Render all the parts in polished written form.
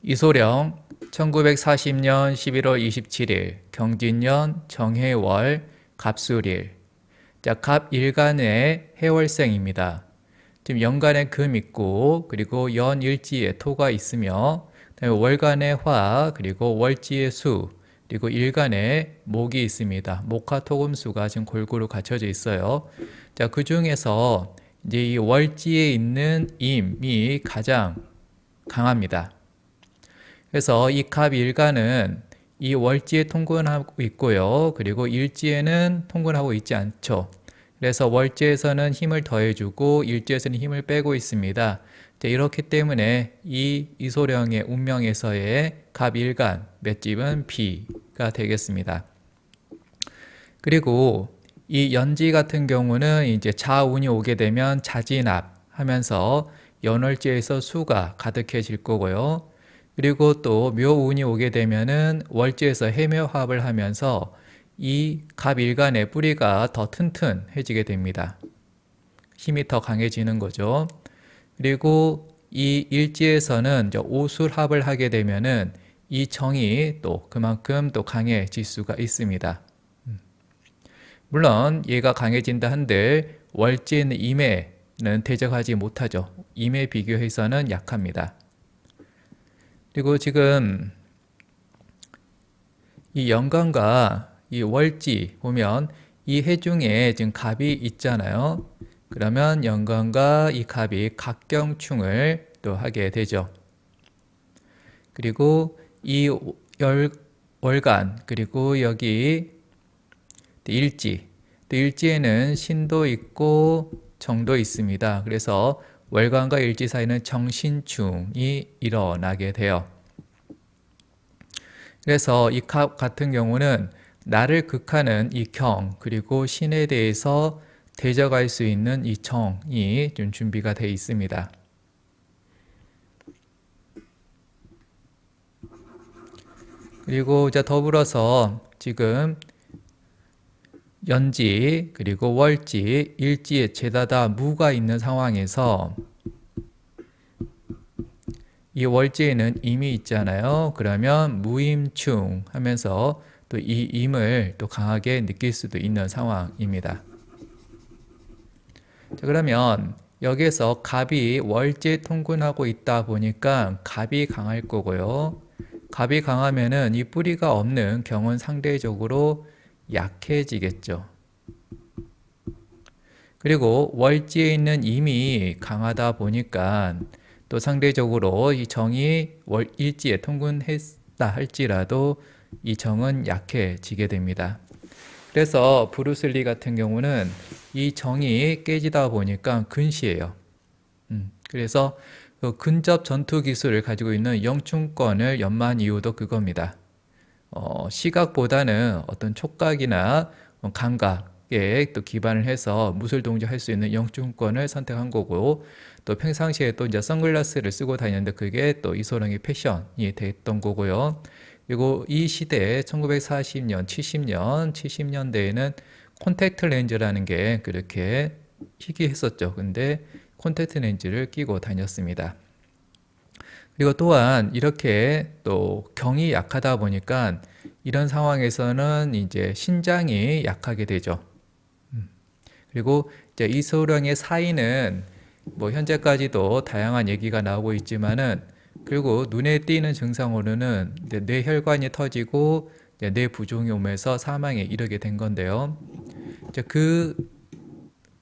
이소령 1940년 11월 27일 경진년 정해월 갑술일. 자, 갑일간의 해월생입니다. 지금 연간에 금 있고 그리고 연일지에 토가 있으며 그다음에 월간에 화 그리고 월지에 수 그리고 일간에 목이 있습니다. 목화 토금수가 지금 골고루 갖춰져 있어요. 자, 그 중에서 이제 이 월지에 있는 임이 가장 강합니다. 그래서 이 갑일간은 이 월지에 통근하고 있고요. 그리고 일지에는 통근하고 있지 않죠. 그래서 월지에서는 힘을 더해주고 일지에서는 힘을 빼고 있습니다. 이렇기 때문에 이 이소령의 운명에서의 갑일간 맷집은 B가 되겠습니다. 그리고 이 연지 같은 경우는 이제 자운이 오게 되면 자진합 하면서 연월지에서 수가 가득해질 거고요. 그리고 또 묘운이 오게 되면은 월지에서 해묘합을 하면서 이 갑일간의 뿌리가 더 튼튼해지게 됩니다. 힘이 더 강해지는 거죠. 그리고 이 일지에서는 이제 오술합을 하게 되면은 이 정이 또 그만큼 또 강해질 수가 있습니다. 물론 얘가 강해진다 한들 월지에 있는 임에는 대적하지 못하죠. 임에 비교해서는 약합니다. 그리고 지금 이 연간과 이 월지 보면 이 해 중에 지금 갑이 있잖아요. 그러면 연간과 이 갑이 각경충을 또 하게 되죠. 그리고 이 월간 그리고 여기 일지, 또 일지에는 신도 있고 정도 있습니다. 그래서 월간과 일지 사이는 정신충이 일어나게 돼요. 그래서 이 갑 같은 경우는 나를 극하는 이 경 그리고 신에 대해서 대적할 수 있는 이 정이 좀 준비가 되어 있습니다. 그리고 이제 더불어서 지금 연지 그리고 월지 일지에 죄다다 무가 있는 상황에서 이 월지에는 임이 있잖아요. 그러면 무임충 하면서 또 이 임을 또 강하게 느낄 수도 있는 상황입니다. 자, 그러면 여기에서 갑이 월지에 통근하고 있다 보니까 갑이 강할 거고요. 갑이 강하면은 이 뿌리가 없는 경은 상대적으로 약해지겠죠. 그리고 월지에 있는 임이 강하다 보니까 또 상대적으로 이 정이 일지에 통근했다 할지라도 이 정은 약해지게 됩니다. 그래서 브루슬리 같은 경우는 이 정이 깨지다 보니까 근시해요. 그래서 그 근접 전투 기술을 가지고 있는 영춘권을 연마한 이유도 그겁니다. 시각보다는 어떤 촉각이나 감각에 또 기반을 해서 무술 동작할 수 있는 영춘권을 선택한 거고, 또 평상시에 또 이제 선글라스를 쓰고 다니는데 그게 또 이소룡의 패션이 됐던 거고요. 그리고 이 시대에 1940년, 70년대에는 콘택트 렌즈라는 게 그렇게 희귀했었죠. 근데 콘택트 렌즈를 끼고 다녔습니다. 그리고 또한 이렇게 또 경이 약하다 보니까 이런 상황에서는 이제 신장이 약하게 되죠. 그리고 이제 이소룡의 사인은 뭐 현재까지도 다양한 얘기가 나오고 있지만은, 그리고 눈에 띄는 증상으로는 뇌혈관이 터지고 뇌부종이 오면서 사망에 이르게 된 건데요. 이제 그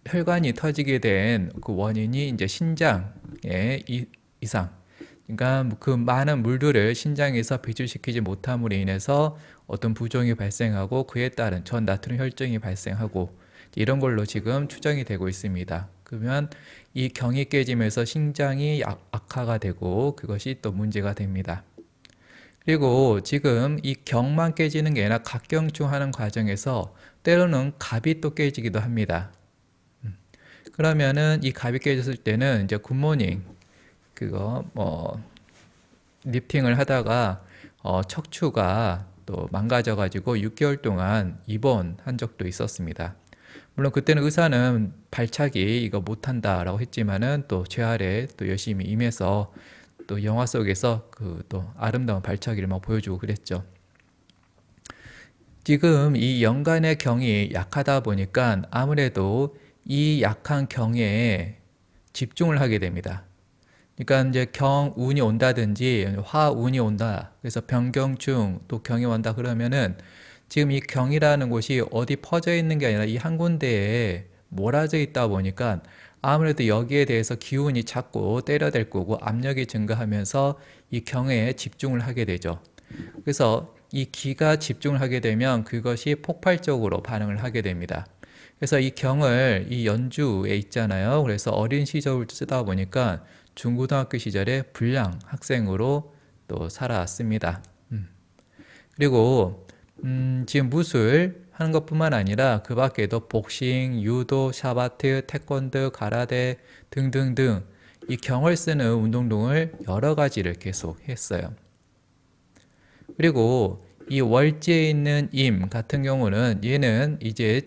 혈관이 터지게 된 그 원인이 이제 신장의 이상, 그러니까 그 많은 물들을 신장에서 배출시키지 못함으로 인해서 어떤 부종이 발생하고 그에 따른 전나트륨 혈증이 발생하고 이런 걸로 지금 추정이 되고 있습니다. 그러면 이 경이 깨지면서 신장이 악화가 되고 그것이 또 문제가 됩니다. 그리고 지금 이 경만 깨지는 게 아니라 각경충하는 과정에서 때로는 갑이 또 깨지기도 합니다. 그러면은 이 갑이 깨졌을 때는 이제 굿모닝 그거 뭐 리프팅을 하다가 척추가 또 망가져 가지고 6개월 동안 입원한 적도 있었습니다. 물론 그때는 의사는 발차기 이거 못한다라고 했지만은 또 재활에 또 열심히 임해서 또 영화 속에서 그 또 아름다운 발차기를 막 보여주고 그랬죠. 지금 이 연간의 경이 약하다 보니까 아무래도 이 약한 경에 집중을 하게 됩니다. 그러니까 이제 경운이 온다든지 화운이 온다. 그래서 병경중 또 경이 온다 그러면은 지금 이 경이라는 곳이 어디 퍼져 있는 게 아니라 이 한 군데에 몰아져 있다 보니까 아무래도 여기에 대해서 기운이 자꾸 때려댈 거고 압력이 증가하면서 이 경에 집중을 하게 되죠. 그래서 이 기가 집중을 하게 되면 그것이 폭발적으로 반응을 하게 됩니다. 그래서 이 경을 이 연주에 있잖아요. 그래서 어린 시절을 쓰다 보니까 중고등학교 시절에 불량 학생으로 또 살아왔습니다. 그리고 지금 무술 하는 것뿐만 아니라 그 밖에도 복싱, 유도, 샤바트, 태권도, 가라데 등등등 이 경을 쓰는 운동을 여러 가지를 계속 했어요. 그리고 이 월지에 있는 임 같은 경우는 얘는 이제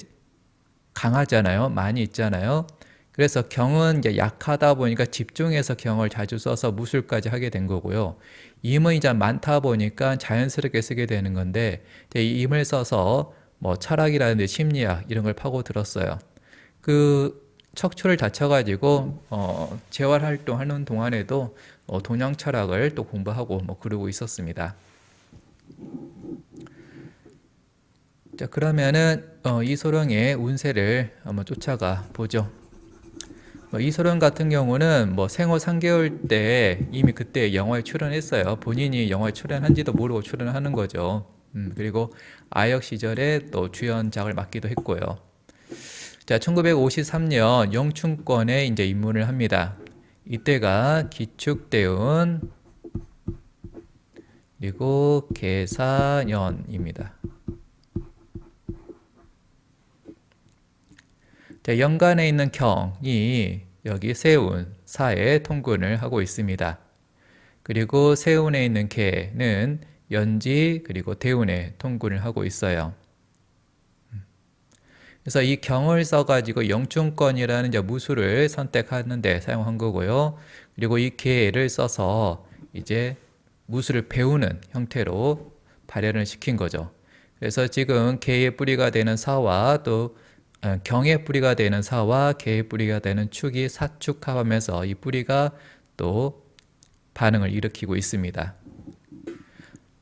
강하잖아요. 많이 있잖아요. 그래서 경은 이제 약하다 보니까 집중해서 경을 자주 써서 무술까지 하게 된 거고요. 임은 이제 많다 보니까 자연스럽게 쓰게 되는 건데 이 임을 써서 뭐 철학이라든지 심리학 이런 걸 파고들었어요. 그 척추를 다쳐가지고 재활 활동하는 동안에도 동양 철학을 또 공부하고 뭐 그러고 있었습니다. 자, 그러면은 이소룡의 운세를 한번 쫓아가 보죠. 이소룡 같은 경우는 뭐 생후 3개월 때 이미 그때 영화에 출연했어요. 본인이 영화에 출연한지도 모르고 출연하는 거죠. 그리고 아역 시절에 또 주연작을 맡기도 했고요. 자, 1953년 영춘권에 이제 입문을 합니다. 이때가 기축대운 그리고 계사년입니다. 자, 연간에 있는 경이 여기 세운, 사에 통근을 하고 있습니다. 그리고 세운에 있는 개는 연지 그리고 대운에 통근을 하고 있어요. 그래서 이 경을 써가지고 영춘권이라는 이제 무술을 선택하는데 사용한 거고요. 그리고 이 개를 써서 이제 무술을 배우는 형태로 발현을 시킨 거죠. 그래서 지금 개의 뿌리가 되는 사와 또 경의 뿌리가 되는 사와 개의 뿌리가 되는 축이 사축합하면서 이 뿌리가 또 반응을 일으키고 있습니다.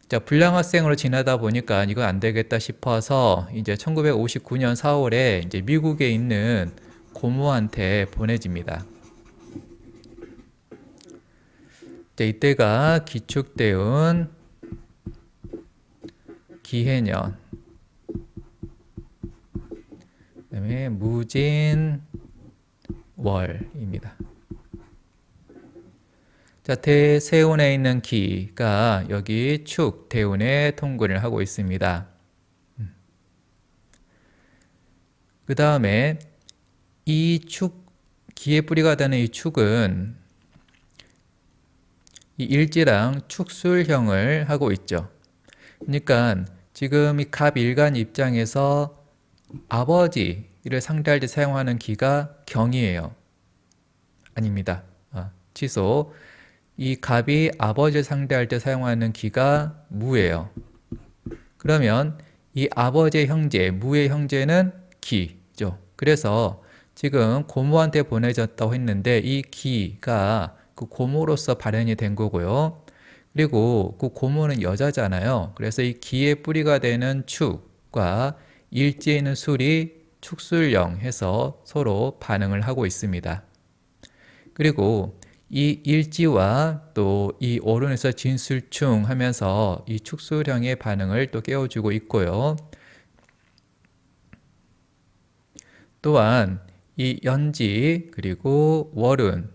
자, 불량학생으로 지내다 보니까 이거 안 되겠다 싶어서 이제 1959년 4월에 이제 미국에 있는 고모한테 보내집니다. 자, 이때가 기축대운 기해년 그다음에 무진월입니다. 자, 대세운에 있는 기가 여기 축, 대운에 통근을 하고 있습니다. 그 다음에 이 축, 기의 뿌리가 되는 이 축은 이 일지랑 축술형을 하고 있죠. 그러니까 지금 이 갑일간 입장에서 아버지를 상대할 때 사용하는 기가 경이에요. 아닙니다. 취소. 이 갑이 아버지를 상대할 때 사용하는 기가 무예요. 그러면 이 아버지의 형제, 무의 형제는 기죠. 그래서 지금 고모한테 보내졌다고 했는데 이 기가 그 고모로서 발현이 된 거고요. 그리고 그 고모는 여자잖아요. 그래서 이 기의 뿌리가 되는 축과 일지에 있는 술이 축술령 해서 서로 반응을 하고 있습니다. 그리고 이 일지와 또 이 오른에서 진술충 하면서 이 축술형의 반응을 또 깨워주고 있고요. 또한 이 연지 그리고 월운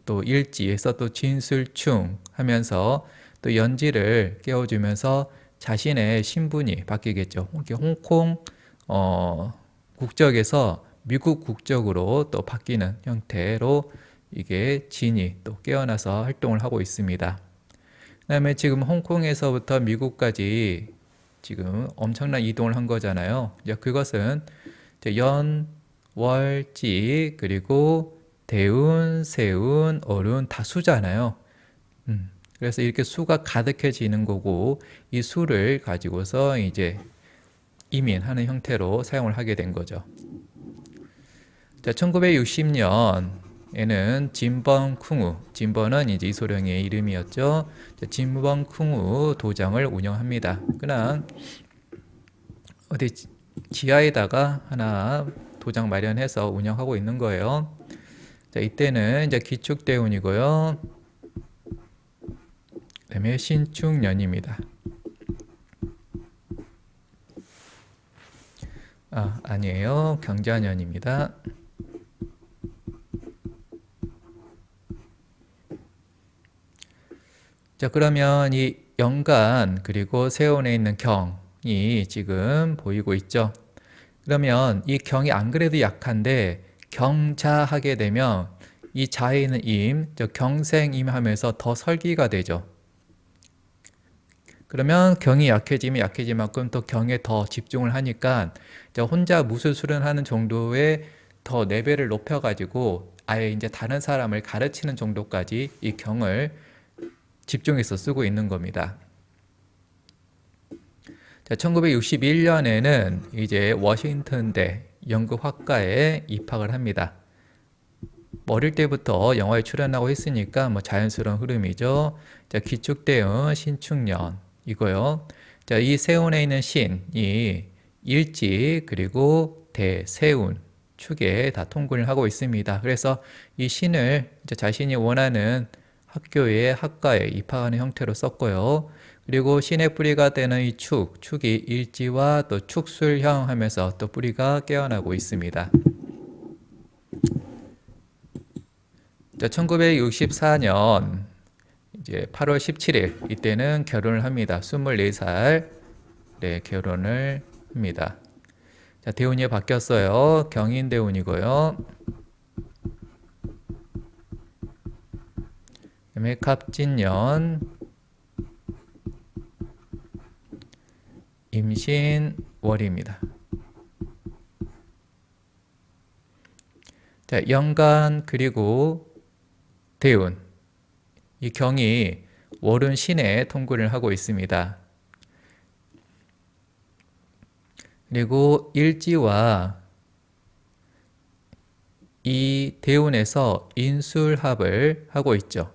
또 일지에서 또 진술충 하면서 또 연지를 깨워주면서 자신의 신분이 바뀌겠죠. 홍콩 국적에서 미국 국적으로 또 바뀌는 형태로 이게 진이 또 깨어나서 활동을 하고 있습니다. 그 다음에 지금 홍콩에서부터 미국까지 지금 엄청난 이동을 한 거잖아요. 이제 그것은 연, 월, 지 그리고 대운, 세운, 어른 다 수잖아요. 그래서 이렇게 수가 가득해지는 거고 이 수를 가지고서 이제 이민하는 형태로 사용을 하게 된 거죠. 자, 1960년에는 진번쿵우, 진번은 이제 이소룡의 이름이었죠. 진번쿵우 도장을 운영합니다. 그냥 어디 지하에다가 하나 도장 마련해서 운영하고 있는 거예요. 자, 이때는 이제 기축대운이고요. 그다음에 신축년입니다. 아니에요. 경자년입니다. 자, 그러면 이 연간 그리고 세운에 있는 경이 지금 보이고 있죠. 그러면 이 경이 안 그래도 약한데 경자하게 되면 이 자에 있는 임, 경생임 하면서 더 설기가 되죠. 그러면 경이 약해지면 약해진 만큼 또 경에 더 집중을 하니까 혼자 무술 수련하는 정도의 더 레벨을 높여가지고 아예 이제 다른 사람을 가르치는 정도까지 이 경을 집중해서 쓰고 있는 겁니다. 자, 1961년에는 이제 워싱턴대 연극학과에 입학을 합니다. 어릴 때부터 영화에 출연하고 했으니까 뭐 자연스러운 흐름이죠. 자, 기축대운 신축년 이거요. 자, 이 세운에 있는 신이 일지 그리고 대, 세운 축에 다 통근을 하고 있습니다. 그래서 이 신을 이제 자신이 원하는 학교에 학과에 입학하는 형태로 썼고요. 그리고 신의 뿌리가 되는 이 축이 일지와 또 축술형 하면서 또 뿌리가 깨어나고 있습니다. 자, 1964년 이제 8월 17일 이때는 결혼을 합니다. 24살 네, 결혼을 합니다. 자, 대운이 바뀌었어요. 경인대운이고요. 그다음에 갑진년 임신월입니다. 자, 연간 그리고 대운 이 경이 월운 신에 통근을 하고 있습니다. 그리고 일지와 이 대운에서 인술합을 하고 있죠.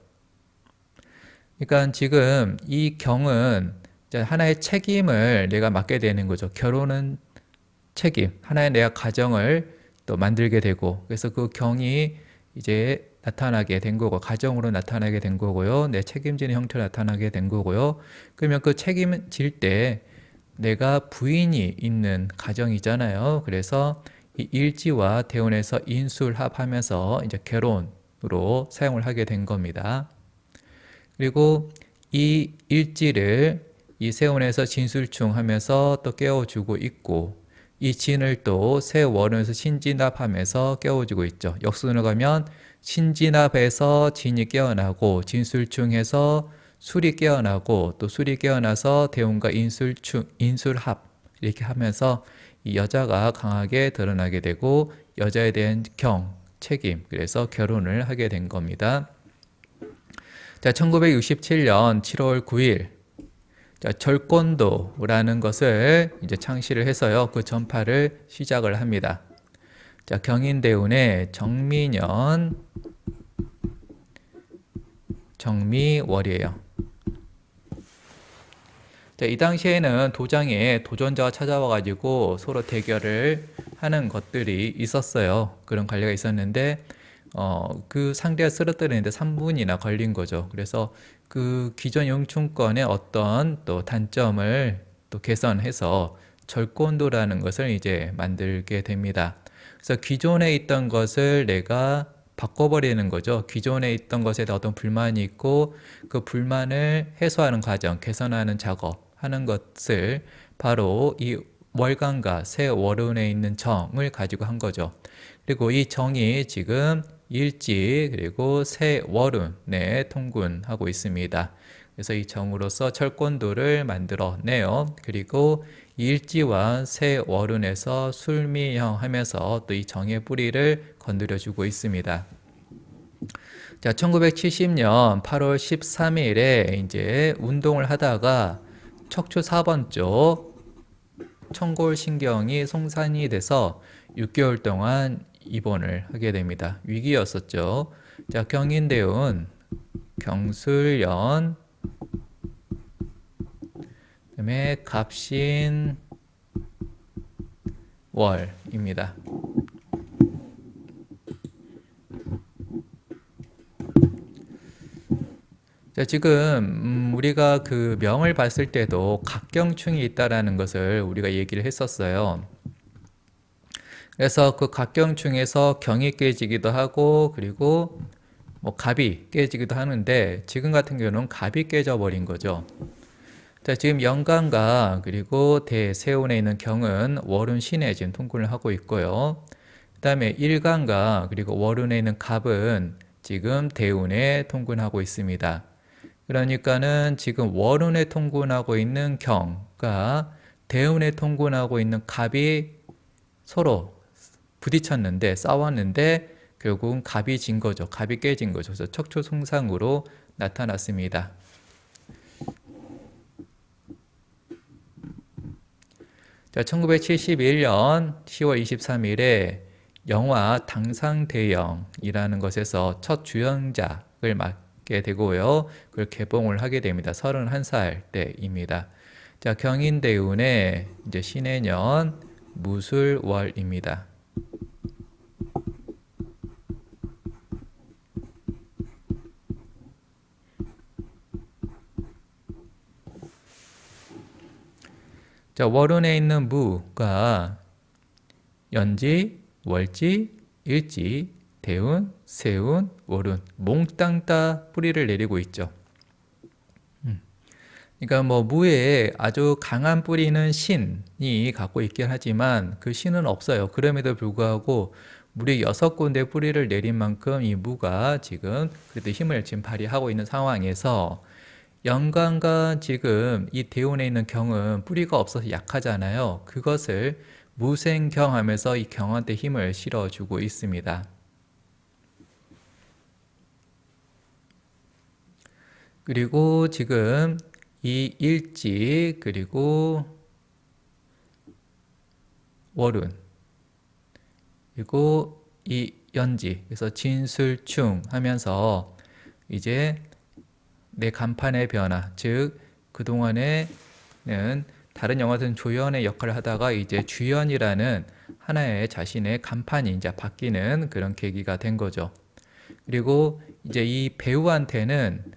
그러니까 지금 이 경은 하나의 책임을 내가 맡게 되는 거죠. 결혼은 책임, 하나의 내가 가정을 또 만들게 되고, 그래서 그 경이 이제 나타나게 된 거고, 가정으로 나타나게 된 거고요. 내 책임지는 형태로 나타나게 된 거고요. 그러면 그 책임질 때 내가 부인이 있는 가정이잖아요. 그래서 이 일지와 대운에서 인술합하면서 이제 결혼으로 사용을 하게 된 겁니다. 그리고 이 일지를 이 세운에서 진술충 하면서 또 깨워주고 있고, 이 진을 또 세월운에서 신진합하면서 깨워주고 있죠. 역순으로 가면 신진합에서 진이 깨어나고, 진술충해서 술이 깨어나고, 또 술이 깨어나서 대운과 인술합 이렇게 하면서 이 여자가 강하게 드러나게 되고, 여자에 대한 책임, 그래서 결혼을 하게 된 겁니다. 자, 1967년 7월 9일 자, 절권도라는 것을 이제 창시를 해서요. 그 전파를 시작을 합니다. 자, 경인대운의 정미년 정미월이에요. 자, 이 당시에는 도장에 도전자가 찾아와 가지고 서로 대결을 하는 것들이 있었어요. 그런 관리가 있었는데 그 상대가 쓰러뜨리는데 3분이나 걸린 거죠. 그래서 그 기존 영춘권의 어떤 또 단점을 또 개선해서 절권도라는 것을 이제 만들게 됩니다. 그래서 기존에 있던 것을 내가 바꿔버리는 거죠. 기존에 있던 것에 대한 어떤 불만이 있고 그 불만을 해소하는 과정, 개선하는 작업하는 것을 바로 이 월간과 새 월운에 있는 정을 가지고 한 거죠. 그리고 이 정이 지금 일지 그리고 새 월운에 통근하고 있습니다. 그래서 이 정으로서 철권도를 만들어내요. 그리고 일지와 새 월운에서 술미형 하면서 또 이 정의 뿌리를 건드려주고 있습니다. 자, 1970년 8월 13일에 이제 운동을 하다가 척추 4번 쪽 청골신경이 송산이 돼서 6개월 동안 입원을 하게 됩니다. 위기였었죠. 자, 경인대운 경술연 그다음에 갑신월입니다. 자, 지금 우리가 그 명을 봤을 때도 각경충이 있다라는 것을 우리가 얘기를 했었어요. 그래서 그 각경충에서 경이 깨지기도 하고 그리고 뭐 갑이 깨지기도 하는데 지금 같은 경우는 갑이 깨져 버린 거죠. 자, 지금 영간과 그리고 대세운에 있는 경은 월운 신에 지금 통근을 하고 있고요. 그 다음에 일간과 그리고 월운에 있는 갑은 지금 대운에 통근하고 있습니다. 그러니까는 지금 월운에 통근하고 있는 경과 대운에 통근하고 있는 갑이 서로 부딪혔는데 싸웠는데 결국은 갑이 진 거죠. 갑이 깨진 거죠. 그래서 척추 손상으로 나타났습니다. 자, 1971년 10월 23일에 영화 당상대영이라는 것에서 첫 주연작을 맡게 되고요. 그걸 개봉을 하게 됩니다. 31살 때입니다. 자, 경인대운의 이제 신해년 무술월입니다. 자, 월운에 있는 무가 연지, 월지, 일지, 대운, 세운, 월운 몽땅 다 뿌리를 내리고 있죠. 그러니까 뭐 무에 아주 강한 뿌리는 신이 갖고 있긴 하지만 그 신은 없어요. 그럼에도 불구하고 무려 6군데 뿌리를 내린 만큼 이 무가 지금 그래도 힘을 지금 발휘하고 있는 상황에서 영간과 지금 이 대운에 있는 경은 뿌리가 없어서 약하잖아요. 그것을 무생경하면서 이 경한테 힘을 실어주고 있습니다. 그리고 지금 이 일지 그리고 월운 그리고 이 연지 그래서 진술충 하면서 이제 내 간판의 변화, 즉 그동안에는 다른 영화들은 조연의 역할을 하다가 이제 주연이라는 하나의 자신의 간판이 이제 바뀌는 그런 계기가 된 거죠. 그리고 이제 이 배우한테는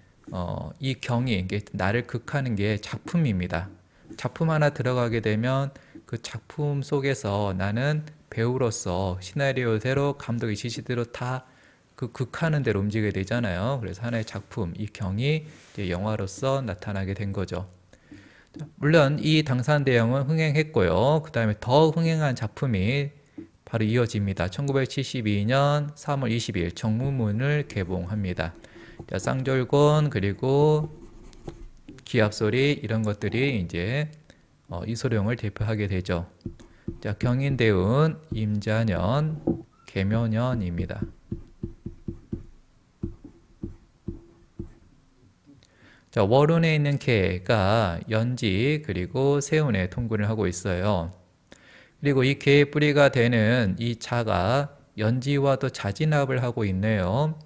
이 경이 이게 나를 극하는 게 작품입니다. 작품 하나 들어가게 되면 그 작품 속에서 나는 배우로서 시나리오대로 감독의 지시대로 다 그 극하는 대로 움직이게 되잖아요. 그래서 하나의 작품, 이 경이 이제 영화로서 나타나게 된 거죠. 물론 이 당산대영은 흥행했고요. 그 다음에 더 흥행한 작품이 바로 이어집니다. 1972년 3월 20일 정무문을 개봉합니다. 자, 쌍절곤 그리고 기합소리 이런 것들이 이제 이소룡을 대표하게 되죠. 자, 경인대운 임자년 계묘년입니다. 자, 월운에 있는 개가 연지 그리고 세운에 통근을 하고 있어요. 그리고 이 개의 뿌리가 되는 이 자가 연지와도 자진합을 하고 있네요.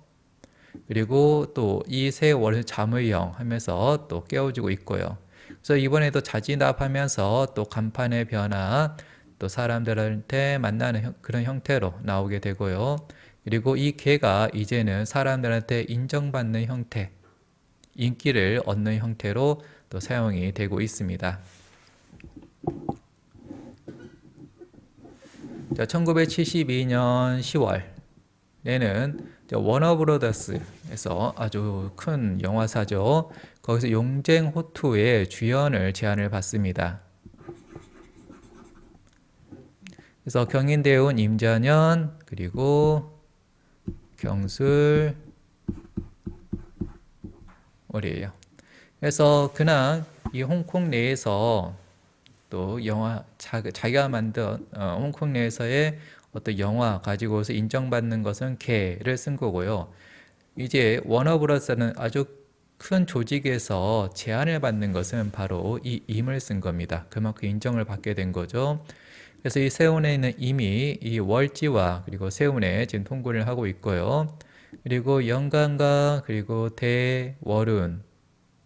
그리고 또 이 세 월을 잠의형 하면서 또 깨워주고 있고요. 그래서 이번에도 자진합하면서 또 간판의 변화, 또 사람들한테 만나는 그런 형태로 나오게 되고요. 그리고 이 개가 이제는 사람들한테 인정받는 형태, 인기를 얻는 형태로 또 사용이 되고 있습니다. 자, 1972년 10월에는 워너브로더스에서 아주 큰 영화사죠. 거기서 용쟁호투의 주연을 제안을 받습니다. 그래서 경인대운 임자년 그리고 경술 월이에요. 그래서 그냥 이 홍콩 내에서 또 영화 자기가 만든 홍콩 내에서의 어떤 영화 가지고서 인정받는 것은 개를 쓴 거고요. 이제 워너브러스는 아주 큰 조직에서 제한을 받는 것은 바로 이 임을 쓴 겁니다. 그만큼 인정을 받게 된 거죠. 그래서 이 세운에는 이미 이 월지와 그리고 세운에 지금 통근을 하고 있고요. 그리고 연간과 그리고 대월운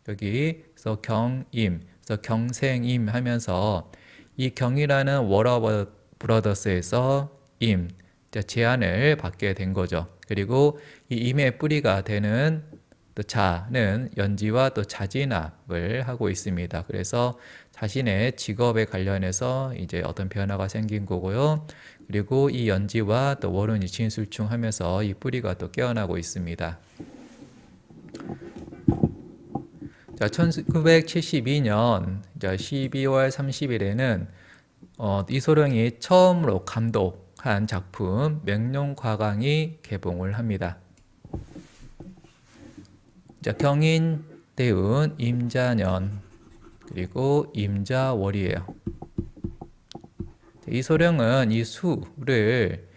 여기서 경임, 그래서 경생임 하면서 이 경이라는 워너 브러더스에서 임, 제한을 받게 된 거죠. 그리고 이 임의 뿌리가 되는 또 자는 연지와 또 자진압을 하고 있습니다. 그래서 자신의 직업에 관련해서 이제 어떤 변화가 생긴 거고요. 그리고 이 연지와 또 월운이 진술충하면서 이 뿌리가 또 깨어나고 있습니다. 자, 1972년 12월 30일에는 이소룡이 처음으로 감독한 작품 명룡과강이 개봉을 합니다. 자, 경인, 대운, 임자년 그리고 임자월이에요. 이소룡은 이 수를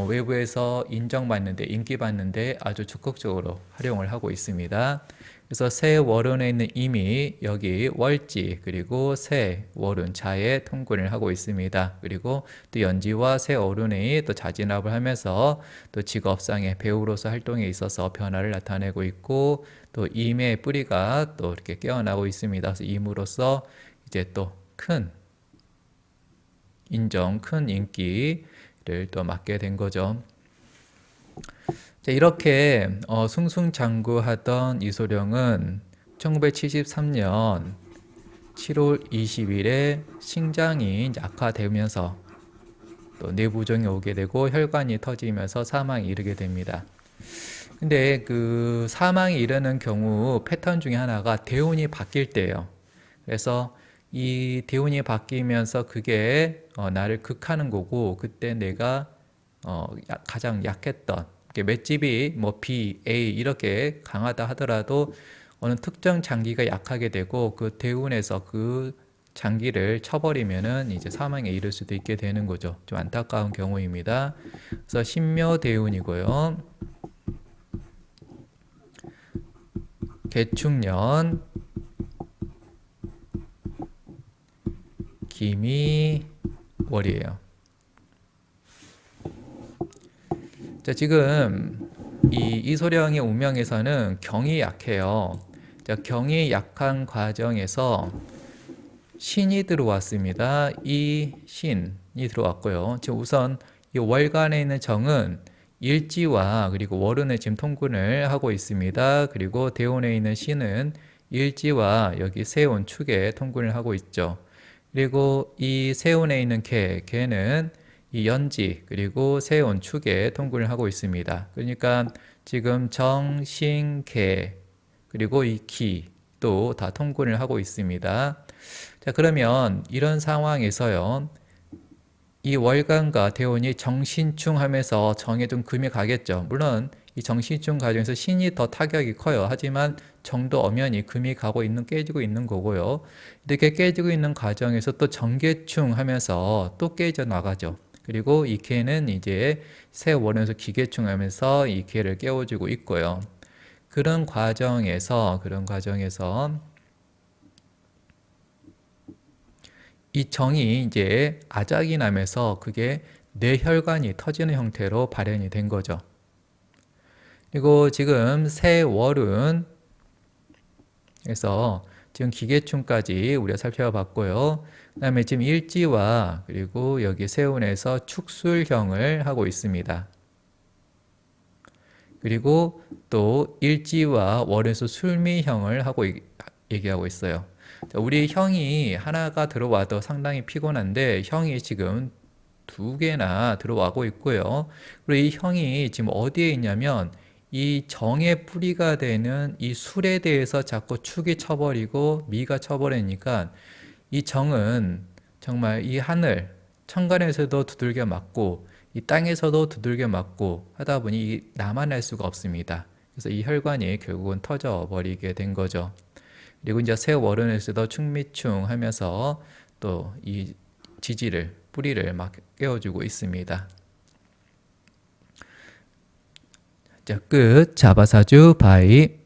외부에서 인정받는데 인기받는데 아주 적극적으로 활용을 하고 있습니다. 그래서 새 월운에 있는 임이 여기 월지 그리고 새 월운 자에 통근을 하고 있습니다. 그리고 또 연지와 새 월운이 또 자진압을 하면서 또 직업상의 배우로서 활동에 있어서 변화를 나타내고 있고 또 임의 뿌리가 또 이렇게 깨어나고 있습니다. 그래서 임으로써 이제 또 큰 인정, 큰 인기를 또 맡게 된 거죠. 자, 이렇게 승승장구하던 이소룡은 1973년 7월 20일에 신장이 이제 악화되면서 또 뇌부종이 오게 되고 혈관이 터지면서 사망에 이르게 됩니다. 근데 그 사망에 이르는 경우 패턴 중에 하나가 대운이 바뀔 때예요. 그래서 이 대운이 바뀌면서 그게 나를 극하는 거고 그때 내가 가장 약했던 맷집이 뭐 B, A 이렇게 강하다 하더라도 어느 특정 장기가 약하게 되고 그 대운에서 그 장기를 쳐버리면은 이제 사망에 이를 수도 있게 되는 거죠. 좀 안타까운 경우입니다. 그래서 신묘대운이고요. 개축년, 기미월이에요. 자, 지금 이 이소룡의 운명에서는 경이 약해요. 자, 경이 약한 과정에서 신이 들어왔습니다. 이 신이 들어왔고요. 지금 우선 이 월간에 있는 정은 일지와 그리고 월운에 지금 통근을 하고 있습니다. 그리고 대운에 있는 신은 일지와 여기 세운 축에 통근을 하고 있죠. 그리고 이 세운에 있는 개는 이 연지 그리고 세운 축에 통근을 하고 있습니다. 그러니까 지금 정, 신, 개 그리고 이 기도 다 통근을 하고 있습니다. 자, 그러면 이런 상황에서요. 이 월간과 대운이 정신충 하면서 정에 좀 금이 가겠죠. 물론 이 정신충 과정에서 신이 더 타격이 커요. 하지만 정도 엄연히 금이 가고 있는 깨지고 있는 거고요. 이렇게 깨지고 있는 과정에서 또 정계충 하면서 또 깨져 나가죠. 그리고 이 개는 이제 새 월에서 기계충 하면서 이 개를 깨워주고 있고요. 그런 과정에서 이 정이 이제 아작이 나면서 그게 뇌혈관이 터지는 형태로 발현이 된 거죠. 그리고 지금 세월은 그래서 지금 기계충까지 우리가 살펴봤고요. 그 다음에 지금 일지와 그리고 여기 세운에서 축술형을 하고 있습니다. 그리고 또 일지와 월에서 술미형을 하고 얘기하고 있어요. 우리 형이 하나가 들어와도 상당히 피곤한데 형이 지금 두 개나 들어와고 있고요. 그리고 이 형이 지금 어디에 있냐면 이 정의 뿌리가 되는 이 술에 대해서 자꾸 축이 쳐버리고 미가 쳐버리니까 이 정은 정말 이 하늘 천간에서도 두들겨 맞고 이 땅에서도 두들겨 맞고 하다 보니 나만 알 수가 없습니다. 그래서 이 혈관이 결국은 터져 버리게 된 거죠. 그리고 이제 새 월운에서도 충미충 하면서 또 이 지지를 뿌리를 막 깨워주고 있습니다. 자, 끝. 자바사주 바이.